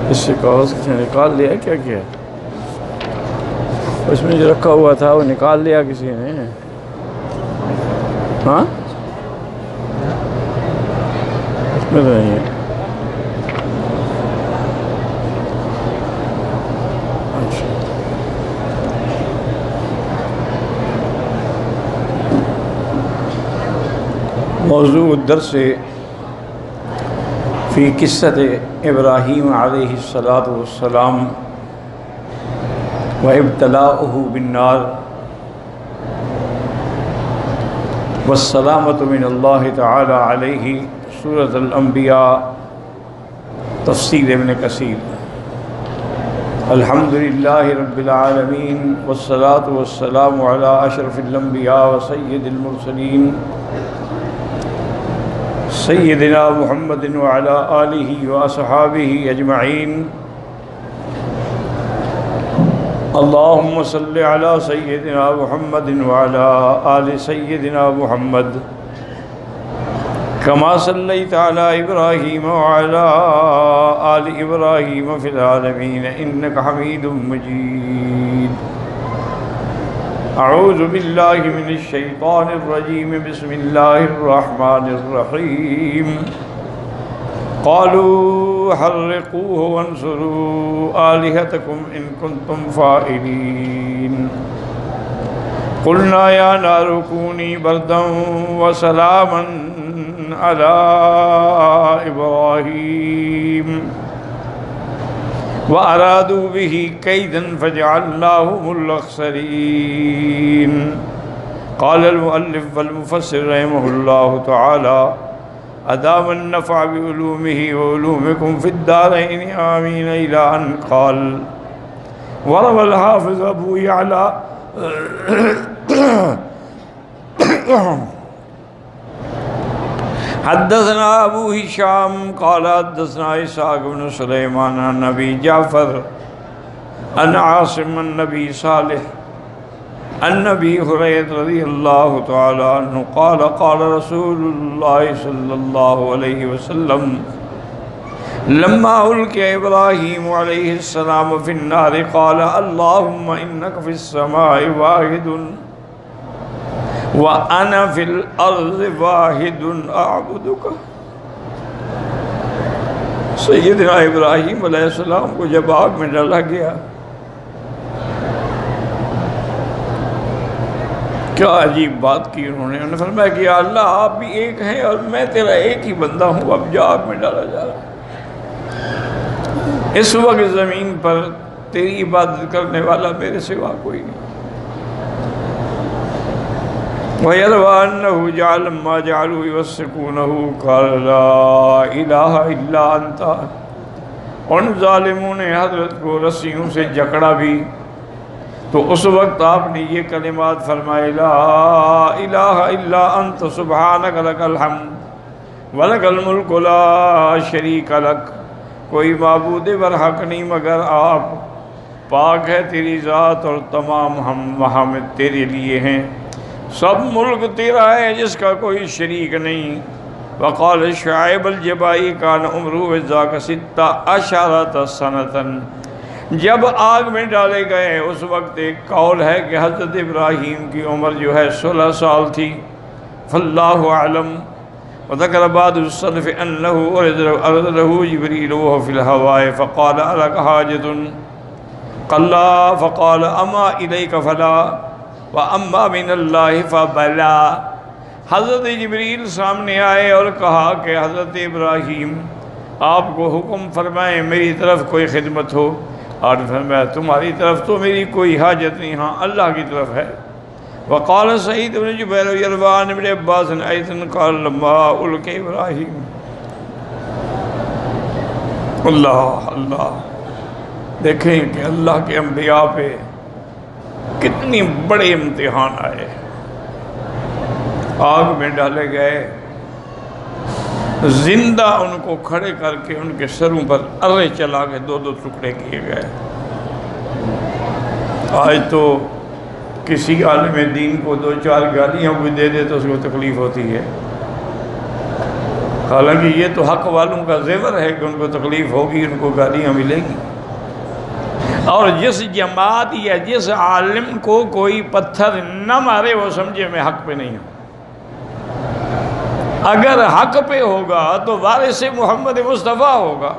اس سے کاغذ کسی نے نکال لیا، کیا کیا اس میں جو رکھا ہوا تھا وہ نکال لیا کسی نے؟ ہاں اس میں تو نہیں ہے۔ اچھا موضوع درس فی قصۃ ابراہیم علیہ الصلاۃ والسلام وابتلاؤہ بالنار والسلامۃ من اللہ تعالی علیہ، سورۃ الانبیاء، تفسیر ابن کثیر۔ الحمدللہ رب العالمین والصلاۃ والسلام علی اشرف الانبیاء وسید المرسلین سیدنا محمد وعلی آلہ واصحابہ اجمعین۔ اللہم صلی علی سیدنا محمد وعلی آل سیدنا محمد کما صلیت علی ابراہیم وعلی آل ابراہیم فی العالمین انک حمید مجید۔ اعوذ باللہ من الشیطان الرجیم، بسم اللہ الرحمن الرحیم۔ قالوا حرقوه وانصروا آلهتكم إن كنتم فاعلين۔ قلنا يا نار كوني بردا وسلاما على إبراهيم وأرادوا به كيدا فجعلناهم الأخسرين۔ قال المؤلف والمفسر رحمه الله تعالى أدام النفع بعلومه وعلومكم في الدارين آمين، إلى أن قال وروى الحافظ أبو يعلى حدثنا أبو هشام قال حدثنا إسحاق بن سليمان عن أبي جعفر عن عاصم النبي صالح عن أبي هريرة رضي الله تعالى عنه قال قال رسول الله صلى الله عليه وسلم لما ألقي إبراهيم عليه السلام في النار قال اللهم إنك في السماء واحد وأنا في الأرض واحد أعبدك۔ سیدنا ابراہیم علیہ السلام کو جب آگ میں ڈالا گیا، کیا عجیب بات کی انہوں نے فرمایا کہ یا اللہ آپ بھی ایک ہیں اور میں تیرا ایک ہی بندہ ہوں، اب جو آگ میں ڈالا جا رہا ہے۔ اس وقت زمین پر تیری عبادت کرنے والا میرے سوا کوئی نہیں۔ وَيَرْوَى أَنَّهُ جَعَلَ مَا جَعَلُوا يُوَسِّقُونَهُ قَالَ لَا إِلَٰهَ إِلَّا أَنْتَ۔ ان ظالموں نے حضرت کو رسیوں سے جکڑا بھی تو اس وقت آپ نے یہ کلمات فرمائے لا الہ الا انت سبحانک لک الحمد ولک الملک لا شریک لک۔ کوئی معبود برحق نہیں مگر آپ، پاک ہے تیری ذات اور تمام ہم محامد تیرے لیے ہیں، سب ملک تیرا ہے جس کا کوئی شریک نہیں۔ وقال شعیب الجبائی کان عمرہ ذاک 16 سنۃ۔ جب آگ میں ڈالے گئے اس وقت ایک قول ہے کہ حضرت ابراہیم کی عمر جو ہے 16 سال تھی، فاللہ اعلم۔ وذکر بعض السلف انہ عرض له جبریل وهو فی الہواء فقال الک حاجۃ قلا فقال اما الیک فلا واما من اللہ فبلا۔ حضرت جبریل سامنے آئے اور کہا کہ حضرت ابراہیم آپ کو حکم فرمائیں میری طرف کوئی خدمت ہو، اور فرمایا تمہاری طرف تو میری کوئی حاجت نہیں، ہاں اللہ کی طرف ہے۔ وقال سعید بن جبیر یروی عن ابن عباس ایضا قال لما القی ابراہیم۔ اللہ اللہ، دیکھیں کہ اللہ کے انبیاء پہ کتنی بڑے امتحان آئے۔ آگ میں ڈالے گئے، زندہ ان کو کھڑے کر کے ان کے سروں پر ارے چلا کے 2 ٹکڑے کیے گئے۔ آج تو کسی عالم دین کو دو چار گالیاں کوئی دے دے تو اس کو تکلیف ہوتی ہے، حالانکہ یہ تو حق والوں کا زیور ہے کہ ان کو تکلیف ہوگی، ان کو گالیاں ملیں گی۔ اور جس جماعت یا جس عالم کو کوئی پتھر نہ مارے وہ سمجھے میں حق پہ نہیں ہوں۔ اگر حق پہ ہوگا تو وارث محمد مصطفیٰ ہوگا،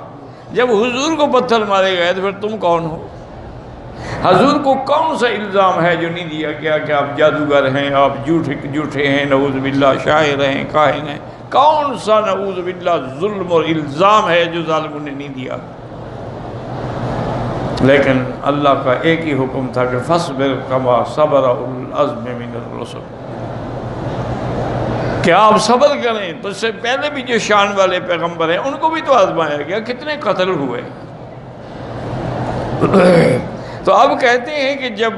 جب حضور کو پتھر مارے گئے تو پھر تم کون ہو؟ حضور کو کون سا الزام ہے جو نہیں دیا گیا کہ آپ جادوگر ہیں، آپ جھوٹے ہیں، نعوذ باللہ شاعر ہیں، کاہن ہیں؟ کون سا نعوذ باللہ ظلم اور الزام ہے جو ظالموں نے نہیں دیا؟ لیکن اللہ کا ایک ہی حکم تھا کہ فَاصْبِرْ كَمَا صَبَرَ أُولُو الْعَزْمِ مِنَ الرُّسُلِ، کہ آپ صبر کریں۔ تو اس سے پہلے بھی جو شان والے پیغمبر ہیں ان کو بھی تو آزمایا گیا، کتنے قتل ہوئے۔ تو اب کہتے ہیں کہ جب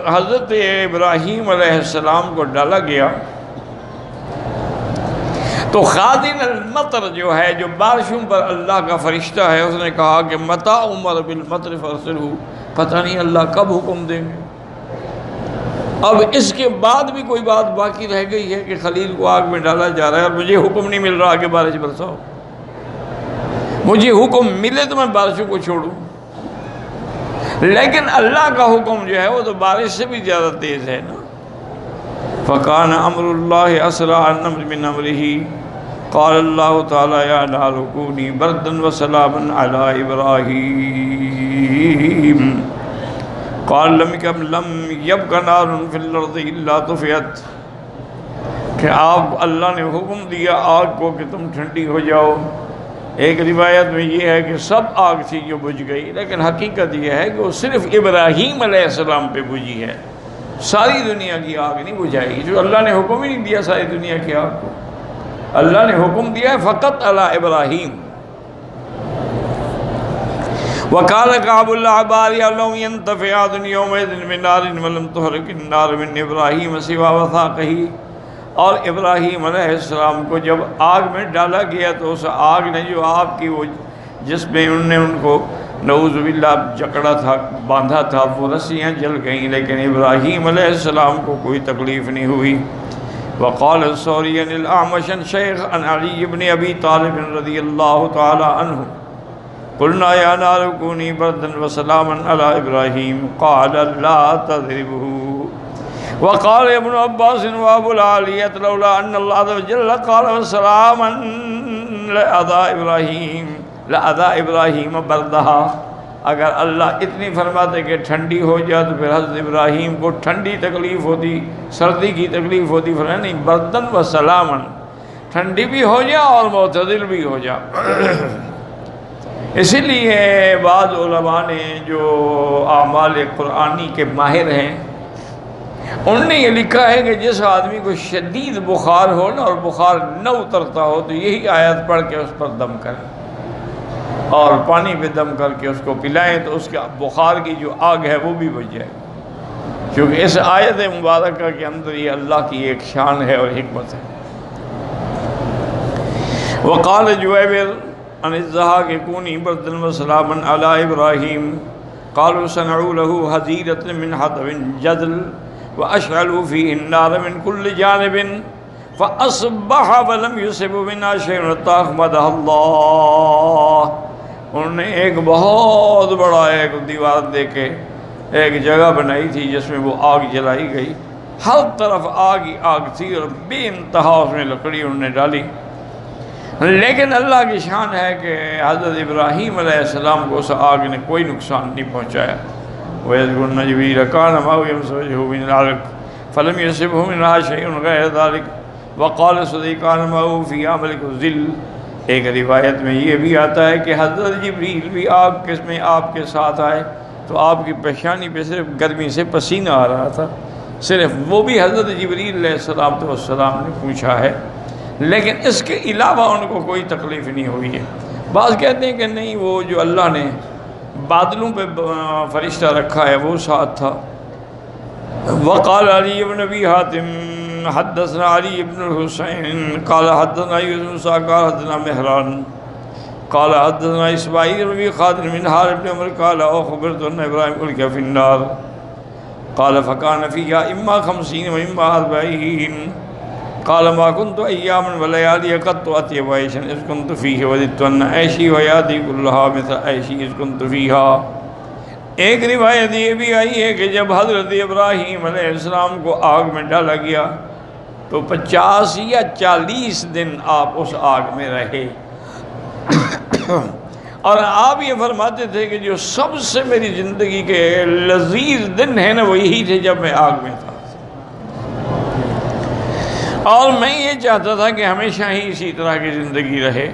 حضرت ابراہیم علیہ السلام کو ڈالا گیا تو خازن المطر جو ہے، جو بارشوں پر اللہ کا فرشتہ ہے، اس نے کہا کہ متى امر بالمطر فارسلہ، پتہ نہیں اللہ کب حکم دیں گے۔ اب اس کے بعد بھی کوئی بات باقی رہ گئی ہے کہ خلیل کو آگ میں ڈالا جا رہا ہے اور مجھے حکم نہیں مل رہا کہ بارش برساؤ، مجھے حکم ملے تو میں بارشوں کو چھوڑوں۔ لیکن اللہ کا حکم جو ہے وہ تو بارش سے بھی زیادہ تیز ہے نا۔ فَكَانَ أَمْرُ اللَّهِ أَسْرَعَ مِنْ أَمْرِهِ قَالَ اللَّهُ تَعَالَى يَا نَارُ كُونِي بَرْدًا وَسَلَامًا عَلَىٰ إِبْرَاهِيمَ قَالَ لَمْ يَبْقَ نَارٌ فِي الْأَرْضِ إِلَّا طُفِئَتْ، کہ آپ اللہ نے حکم دیا آگ کو کہ تم ٹھنڈی ہو جاؤ۔ ایک روایت میں یہ ہے کہ سب آگ تھی جو بجھ گئی، لیکن حقیقت یہ ہے کہ وہ صرف ابراہیم علیہ السلام پہ بجھی ہے، ساری دنیا کی آگ نہیں بجھائے گی، جو اللہ نے حکم ہی نہیں دیا ساری دنیا کی آگ کو۔ اللہ نے حکم دیا ہے فقط علی ابراہیم۔ وقال كعب الأحبار لو ينتفع عاد يومئذ من نار ولم تحرق النار من ابراہیم سوى وثاقه، اور ابراہیم علیہ السلام کو جب آگ میں ڈالا گیا تو اس آگ نے جو آپ کی وہ جس میں انہوں نے ان کو نعوذ باللہ جکڑا تھا، باندھا تھا، وہ رسیاں جل گئیں، لیکن ابراہیم علیہ السلام کو کوئی تکلیف نہیں ہوئی۔ وقال الثوری عن الأعمش عن شیخ عن علی بن ابی طالب رضی اللہ تعالی عنہ قلنا یا نار کونی بردا وسلاما علی ابراہیم قال لا تضربه۔ وقال ابن عباس وابو العالیۃ لولا ان اللہ عز وجل قال وسلاما لأذى ابراہیم بردہا، اگر اللہ اتنی فرماتے کہ ٹھنڈی ہو جائے تو پھر حضرت ابراہیم کو ٹھنڈی تکلیف ہوتی، سردی کی تکلیف ہوتی، فرمایا نہیں بردن و سلامن، ٹھنڈی بھی ہو جائے اور معتدل بھی ہو جائے۔ اسی لیے بعض علماء نے جو اعمال قرآنی کے ماہر ہیں انہوں نے یہ لکھا ہے کہ جس آدمی کو شدید بخار ہو نا اور بخار نہ اترتا ہو تو یہی آیت پڑھ کے اس پر دم کریں اور پانی پہ دم کر کے اس کو پلائیں تو اس کا بخار کی جو آگ ہے وہ بھی بجھ جائے، کیونکہ اس آیت مبارکہ کے اندر یہ اللہ کی ایک شان ہے اور حکمت ہے۔ وقال جویبر عن الضحاک کونی بردا وسلاما علی ابراہیم قالوا صنعوا له حظیرۃ من حطب جدل واشعلوا فیہ النار من کل جانب فاصبح ولم يصب منها شیء حتی احمدہ اللہ۔ انہوں نے ایک بہت بڑا ایک دیوار دے کے ایک جگہ بنائی تھی جس میں وہ آگ جلائی گئی، ہر طرف آگ ہی آگ تھی اور بے انتہا اس میں لکڑی انہوں نے ڈالی، لیکن اللہ کی شان ہے کہ حضرت ابراہیم علیہ السلام کو اس آگ نے کوئی نقصان نہیں پہنچایا۔ وَيَذْكُرْنَ جِبْرِيلَ كَانَ مَعَهُ يَمْسَحُهُ مِنَ الْعَرَقِ فَلَمْ يُصِبْهُ مِنْهَا شَيْءٌ غَيْرَ ذَلِكَ وَقَالَ الصَّدِيقُ كَانَ مَعَهُ فِي عَمَلِهِ ظِلٌّ۔ ایک روایت میں یہ بھی آتا ہے کہ حضرت جبریل بھی آگ میں آپ کے ساتھ آئے تو آپ کی پیشانی پہ صرف گرمی سے پسینہ آ رہا تھا، صرف وہ بھی حضرت جبریل علیہ السلام نے پوچھا ہے، لیکن اس کے علاوہ ان کو کوئی تکلیف نہیں ہوئی ہے۔ بعض کہتے ہیں کہ نہیں، وہ جو اللہ نے بادلوں پہ فرشتہ رکھا ہے وہ ساتھ تھا۔ وقال علی بن ابی حاتم حدثنا علی بن الحسین قال حدثنا یونس قال حدثنا مہران قال حدثنا اسماعیل بن ابی خالد من حارث بن عمر قال اخبرت ان ابراہیم القی فی النار۔ قال فكان فيها إما 50 وإما 40 قال ما كنت أياما وليالي قط أطيب عيشا إذ كنت فيه وددت أن عيشي وحياتي كلها مثل عيشي إذ كنت فيها۔ ایک روایت یہ بھی آئی ہے کہ جب حضرت ابراہیم علیہ السلام کو آگ میں ڈالا گیا تو 50 یا 40 دن آپ اس آگ میں رہے، اور آپ یہ فرماتے تھے کہ جو سب سے میری زندگی کے لذیذ دن ہیں نا وہ یہی تھے جب میں آگ میں تھا، اور میں یہ چاہتا تھا کہ ہمیشہ ہی اسی طرح کی زندگی رہے۔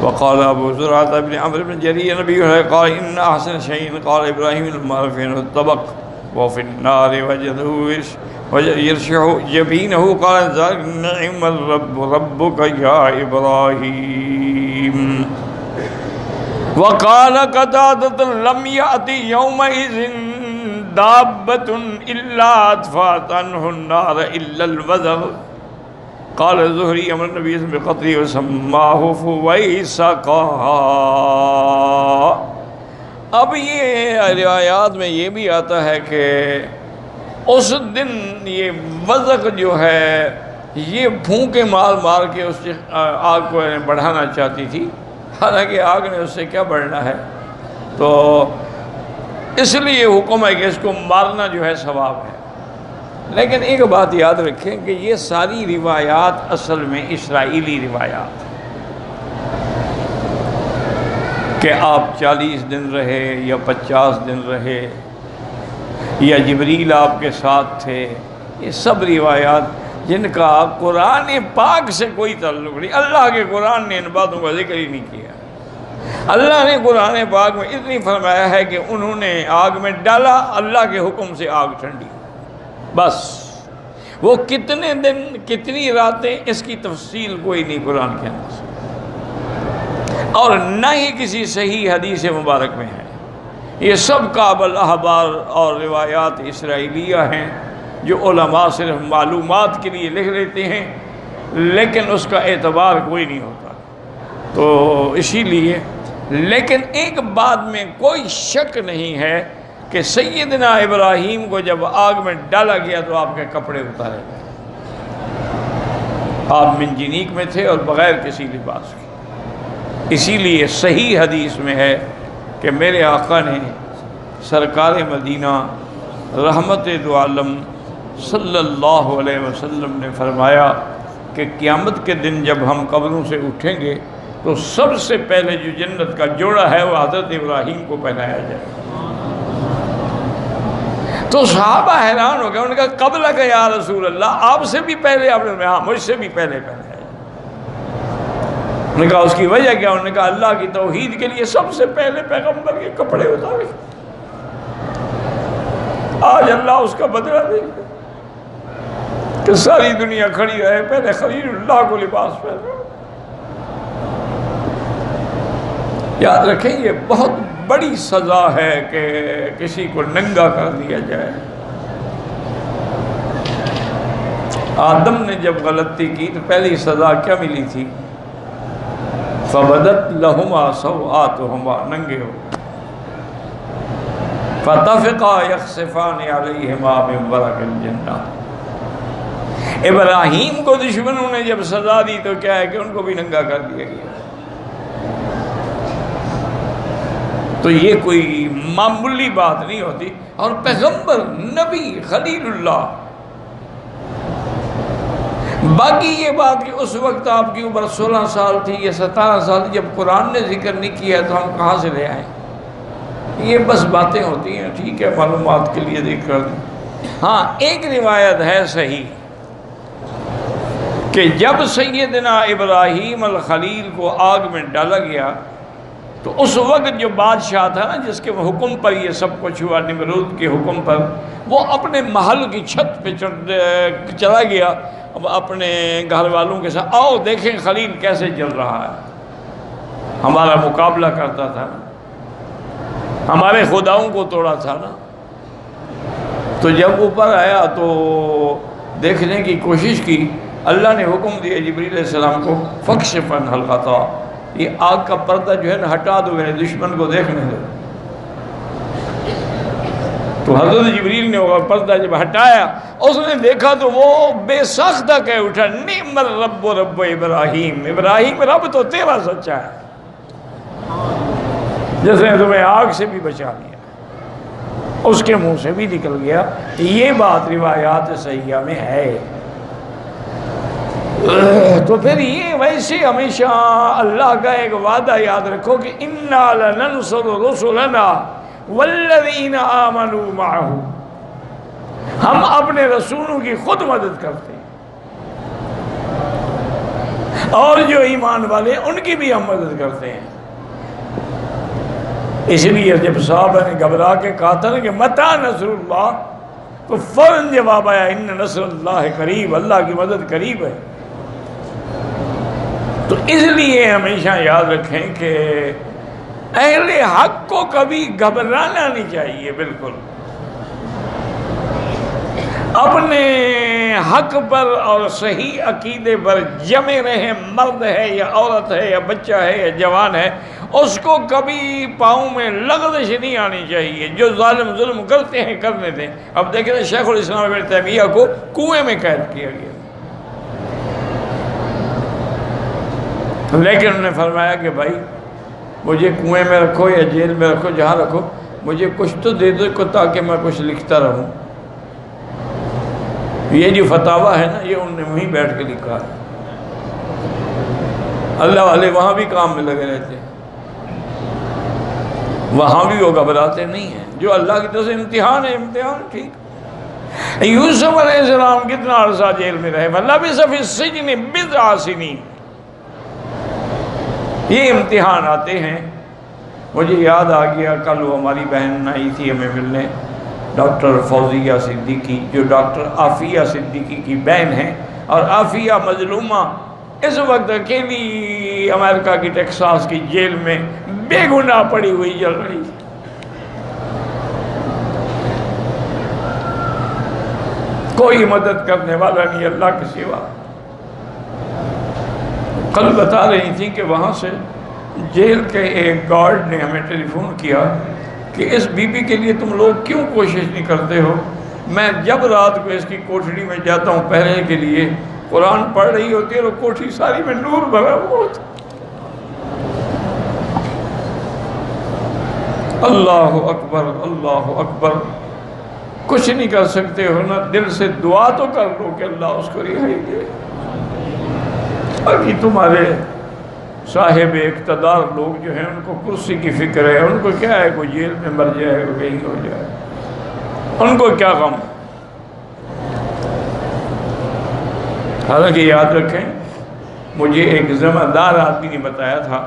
وقال ابو زرعة بن عمرو بن جرير نبی قال ان احسن شيء قال ابراہیم المعرفین الطبق وفي النار وجده يرشح جبينه قال ذلك نعم الرب ربك يا ابراہیم۔ وقال قتادة لم يأتي يومئذ دابة إلا أطفأت عنه النار إلا الوزغ۔ قال الزہری امر نبی بقتلہ وسماہ فویسقا۔ اب یہ روایات میں یہ بھی آتا ہے کہ اس دن یہ وزغ جو ہے یہ پھونکے مار کے اس آگ کو بڑھانا چاہتی تھی، حالانکہ آگ نے اس سے کیا بڑھنا ہے، تو اس لیے حکم ہے کہ اس کو مارنا جو ہے ثواب ہے۔ لیکن ایک بات یاد رکھیں کہ یہ ساری روایات اصل میں اسرائیلی روایات کہ آپ 40 دن رہے یا 50 دن رہے یا جبریل آپ کے ساتھ تھے، یہ سب روایات جن کا قرآن پاک سے کوئی تعلق نہیں۔ اللہ کے قرآن نے ان باتوں کا ذکر ہی نہیں کیا۔ اللہ نے قرآن پاک میں اتنی فرمایا ہے کہ انہوں نے آگ میں ڈالا، اللہ کے حکم سے آگ ٹھنڈی، بس۔ وہ کتنے دن کتنی راتیں اس کی تفصیل کوئی نہیں قرآن کے اندر، اور نہ ہی کسی صحیح حدیث مبارک میں ہے۔ یہ سب کعب الاحبار اور روایات اسرائیلیہ ہیں جو علماء صرف معلومات کے لیے لکھ لیتے ہیں، لیکن اس کا اعتبار کوئی نہیں ہوتا۔ تو اسی لیے لیکن ایک بات میں کوئی شک نہیں ہے کہ سیدنا ابراہیم کو جب آگ میں ڈالا گیا تو آپ کے کپڑے اتارے گئے، آپ منجنیق میں تھے اور بغیر کسی لباس کے۔ اسی لیے صحیح حدیث میں ہے کہ میرے آقا نے سرکار مدینہ رحمت دو عالم صلی اللہ علیہ وسلم نے فرمایا کہ قیامت کے دن جب ہم قبروں سے اٹھیں گے تو سب سے پہلے جو جنت کا جوڑا ہے وہ حضرت ابراہیم کو پہنایا جائے۔ تو صحابہ حیران ہو گئے، انہوں نے کہا قبل کا یا رسول اللہ، آپ سے بھی پہلے آپ نے؟ ہاں، مجھ سے بھی پہلے پہنایا۔ انہوں نے کہا اس کی وجہ کیا؟ انہوں نے کہا اللہ کی توحید کے لیے سب سے پہلے پیغمبر کے کپڑے اتارے۔ آج اللہ اس کا بدلہ دے گا کہ ساری دنیا کھڑی رہے، پہلے خلیل اللہ کو لباس پہنے۔ یاد رکھیں یہ بہت بڑی سزا ہے کہ کسی کو ننگا کر دیا جائے۔ آدم نے جب غلطی کی تو پہلی سزا کیا ملی تھی؟ فَبَدَتْ لَهُمَا سَوْآتُهُمَا، ننگے ہو۔ فَطَفِقَا يَخْصِفَانِ عَلَيْهِمَا مِنْ وَرَقِ الْجَنَّةِ۔ ابراہیم کو دشمنوں نے جب سزا دی تو کیا ہے کہ ان کو بھی ننگا کر دیا گیا۔ تو یہ کوئی معمولی بات نہیں ہوتی، اور پیغمبر، نبی، خلیل اللہ۔ باقی یہ بات کہ اس وقت آپ کی عمر 16 سال تھی یا 17 سال، جب قرآن نے ذکر نہیں کیا تو ہم کہاں سے لے آئیں؟ یہ بس باتیں ہوتی ہیں، ٹھیک ہے، معلومات کے لیے ذکر دیں۔ ہاں، ایک روایت ہے صحیح کہ جب سیدنا ابراہیم الخلیل کو آگ میں ڈالا گیا تو اس وقت جو بادشاہ تھا نا جس کے حکم پر یہ سب کچھ ہوا، نمرود کے حکم پر، وہ اپنے محل کی چھت پہ چلا گیا اپنے گھر والوں کے ساتھ، آؤ دیکھیں خلیل کیسے جل رہا ہے، ہمارا مقابلہ کرتا تھا نا، ہمارے خداؤں کو توڑا تھا نا۔ تو جب اوپر آیا تو دیکھنے کی کوشش کی، اللہ نے حکم دیا جبریل علیہ السلام کو، فَكْشِفْ عَنْهَا الْغَطَاءَ، یہ آگ کا پردہ جو ہے نا ہٹا دو، میرے دشمن کو دیکھنے دو۔ تو حضرت جبریل نے وہ پردہ جب ہٹایا اس نے دیکھا تو وہ بے ساختہ کہہ اٹھا نعم الرب و رب ابراہیم، ابراہیم رب تو تیرا سچا ہے جس نے تمہیں آگ سے بھی بچا لیا، اس کے منہ سے بھی نکل گیا۔ یہ بات روایات صحیحہ میں ہے۔ تو پھر یہ ویسے ہمیشہ اللہ کا ایک وعدہ یاد رکھو کہ اِنَّا لَنَنْصُرُ رُسُلَنَا وَالَّذِينَ آمَنُوا مَعَهُ، ہم اپنے رسولوں کی خود مدد کرتے ہیں اور جو ایمان والے ان کی بھی ہم مدد کرتے ہیں۔ اس لیے جب صحابہ نے گھبرا کے کہا تھا نا کہ متى نصر اللہ، تو فوراً جواب آیا ان نصر اللہ قریب، اللہ کی مدد قریب ہے۔ تو اس لیے ہمیشہ یاد رکھیں کہ اہل حق کو کبھی گھبرانا نہیں چاہیے، بالکل اپنے حق پر اور صحیح عقیدے پر جمے رہیں، مرد ہے یا عورت ہے یا بچہ ہے یا جوان ہے، اس کو کبھی پاؤں میں لغزش نہیں آنی چاہیے۔ جو ظالم ظلم کرتے ہیں کرنے دیں۔ اب دیکھیں شیخ الاسلام ابن تیمیہ کو کنویں میں قید کیا گیا، لیکن انہوں نے فرمایا کہ بھائی مجھے کنویں میں رکھو یا جیل میں رکھو، جہاں رکھو، مجھے کچھ تو دے دو تاکہ میں کچھ لکھتا رہوں۔ یہ جو فتاویٰ ہے نا، یہ انہوں نے وہیں بیٹھ کے لکھا ہے۔ اللہ والے وہاں بھی کام میں لگے رہتے ہیں، وہاں بھی وہ گھبراتے نہیں ہیں۔ جو اللہ کی طرف سے امتحان ہے، امتحان ٹھیک۔ یوسف علیہ السلام کتنا عرصہ جیل میں رہے، فَلَبِثَ فِي السِّجْنِ بِضْعَ سِنِينَ۔ یہ امتحان آتے ہیں۔ مجھے یاد آ گیا، کل وہ ہماری بہن آئی تھی ہمیں ملنے، ڈاکٹر فوزیہ صدیقی، جو ڈاکٹر عافیہ صدیقی کی بہن ہیں، اور عافیہ مظلومہ اس وقت اکیلی امریکہ کی ٹیکساس کی جیل میں بے گناہ پڑی ہوئی جل رہی۔ کوئی مدد کرنے والا نہیں اللہ کے سوا۔ کل بتا رہی تھی کہ وہاں سے جیل کے ایک گارڈ نے ہمیں ٹیلی فون کیا کہ اس بی بی کے لیے تم لوگ کیوں کوشش نہیں کرتے ہو؟ میں جب رات کو اس کی کوٹھڑی میں جاتا ہوں پہرے کے لیے، قرآن پڑھ رہی ہوتی ہے اور کوٹھی ساری میں نور بھرا ہوا ہوتا۔ اللہ اکبر، اللہ اکبر۔ کچھ نہیں کر سکتے ہو نا، دل سے دعا تو کر لو کہ اللہ اس کو رہائی دے۔ باقی تمہارے صاحب اقتدار لوگ جو ہیں ان کو کرسی کی فکر ہے، ان کو کیا ہے کوئی جیل میں مر جائے کوئی کہیں ہو جائے، ان کو کیا غم۔ حالانکہ یاد رکھیں، مجھے ایک ذمہ دار آدمی نے بتایا تھا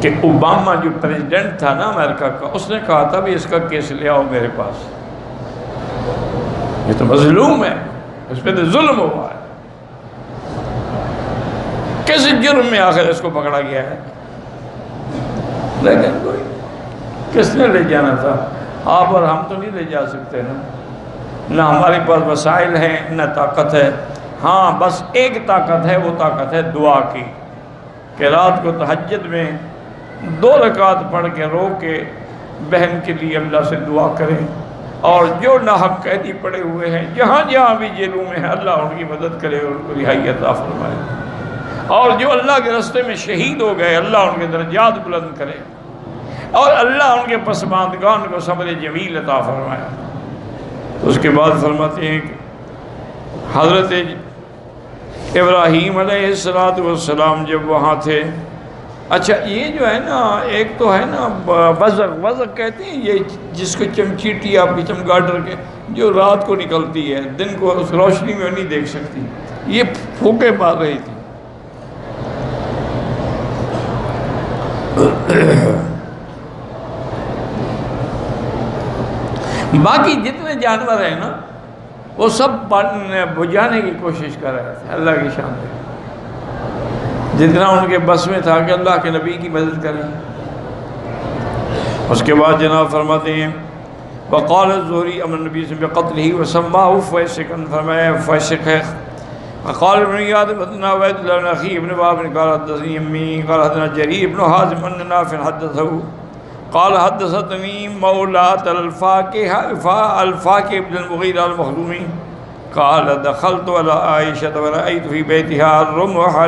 کہ اوباما جو پریزیڈنٹ تھا نا امریکہ کا، اس نے کہا تھا بھی اس کا کیس لے آؤ میرے پاس، یہ تو مظلوم ہے، اس پہ تو ظلم ہوا ہے، کس جرم میں آخر اس کو پکڑا گیا ہے؟ لیکن کوئی کس نے لے جانا تھا؟ آپ اور ہم تو نہیں لے جا سکتے نا، نہ ہمارے پاس وسائل ہیں نہ طاقت ہے۔ ہاں بس ایک طاقت ہے، وہ طاقت ہے دعا کی، کہ رات کو تہجد میں 2 رکعت پڑھ کے رو کے بہن کے لیے اللہ سے دعا کریں، اور جو ناحق قیدی پڑے ہوئے ہیں جہاں جہاں بھی جیلوں میں ہیں، اللہ ان کی مدد کرے اور ان کو رہائی عطا فرمائے، اور جو اللہ کے راستے میں شہید ہو گئے اللہ ان کے درجات بلند کرے، اور اللہ ان کے پسماندگان کو صبر جمیل عطا فرمائے۔ اس کے بعد فرماتے ہیں کہ حضرت ابراہیم علیہ السلام جب وہاں تھے، اچھا یہ جو ہے نا، ایک تو ہے نا وزق کہتے ہیں، یہ جس کو چمچیٹی آپ کی چمگاڈر کے جو رات کو نکلتی ہے، دن کو اس روشنی میں نہیں دیکھ سکتی، یہ پھونکے مار رہی تھی۔ باقی جتنے جانور ہیں نا وہ سب بجھانے کی کوشش کر رہے تھے اللہ کی شان میں، جتنا ان کے بس میں تھا کہ اللہ کے نبی کی مدد کریں۔ اس کے بعد جناب فرماتے ہیں وقال الزہری امر نبی سے بقتلہ وسماہ فیسقا، فرمایا فیسق ہے۔ وقال ابن یاد حدثنا عبید اللہ بن اخی ابن وهب قال حدثنی امی قال حدثنا جریر ابن حازم ان نافع حدثه قال حدثتنی مولاة الفاکہ بن المغیرہ المخزومی قال دخلت على عائشہ ورأیت فی بیتها رمحا،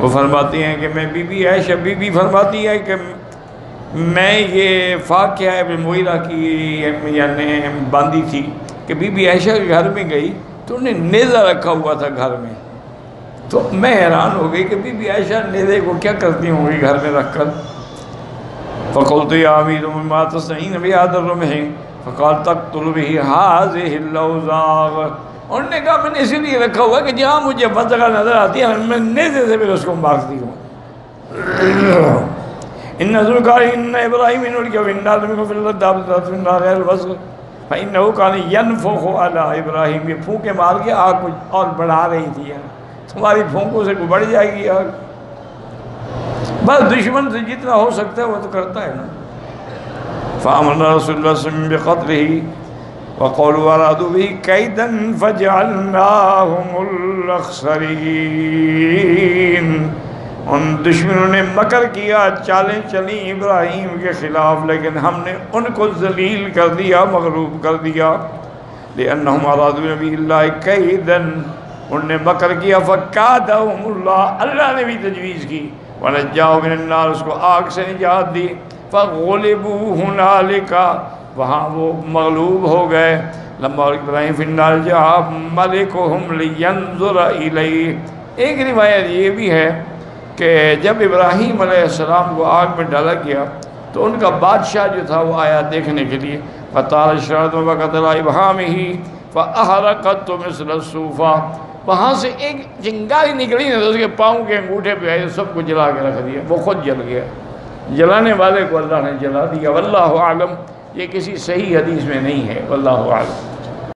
وہ فرماتی ہیں کہ میں بی بی عائشہ بی فرماتی ہے کہ میں یہ فاکہ ابن مغیرہ کی یعنی باندھی تھی کہ بی بی عائشہ کے گھر میں گئی تو انہیں نیزہ رکھا ہوا تھا گھر میں، تو میں حیران ہو گئی کہ بی بی عائشہ نیزے کو کیا کرتی ہوں گی گھر میں رکھ کر. فقلت یا امیر مما تصنعین بہذا الرمح فقال تقتل به هذه الاوزاغ، انہوں نے کہا میں نے اسی لیے رکھا ہوا کہ جہاں مجھے بد جگہ نظر آتی ہے میں نیزے سے پھر اس کو مارتی ہوں. ان ذکر ان ابراہیم انکا والناس من فی الارض دابۃ من غیر الوزغ فانه كان ينفخ على ابراہیم، یہ پھونکے مار کے آگ کو اور بڑھا رہی تھی، تمہاری پھونکوں سے بڑھ جائے گی آگ. بس دشمن سے جتنا ہو سکتا ہے وہ تو کرتا ہے نا. فامر رسول اللہ صلی اللہ علیہ وسلم بقتله وقالوا ارادوا به كيدا فجعلناهم الاخسرين، ان دشمنوں نے مکر کیا، چالیں چلیں ابراہیم کے خلاف، لیکن ہم نے ان کو ذلیل کر دیا، مغلوب کر دیا. لأنهم ارادوا نبی اللہ كيدا، انہوں نے مکر کیا، فكادهم اللہ، اللہ نے بھی تجویز کی، ونجاہ من النار، اس کو آگ سے نجات دی. فغلبوا ہنالک، وہاں وہ مغلوب ہو گئے. لما ابراہیم فی النار جاء ملکہم لینظر الیہ. ایک روایت یہ بھی ہے کہ جب ابراہیم علیہ السلام کو آگ میں ڈالا گیا تو ان کا بادشاہ جو تھا وہ آیا دیکھنے کے لیے. فطال الشرط وقتل ابہامہ فاحرقت مثل الصوفہ، وہاں سے ایک چنگاری نکلی نا تو اس کے پاؤں کے انگوٹھے پہ آئے، سب کو جلا کے رکھ دیا، وہ خود جل گیا. جلانے والے کو اللہ نے جلا دیا. واللہ اعلم، یہ کسی صحیح حدیث میں نہیں ہے، واللہ اعلم.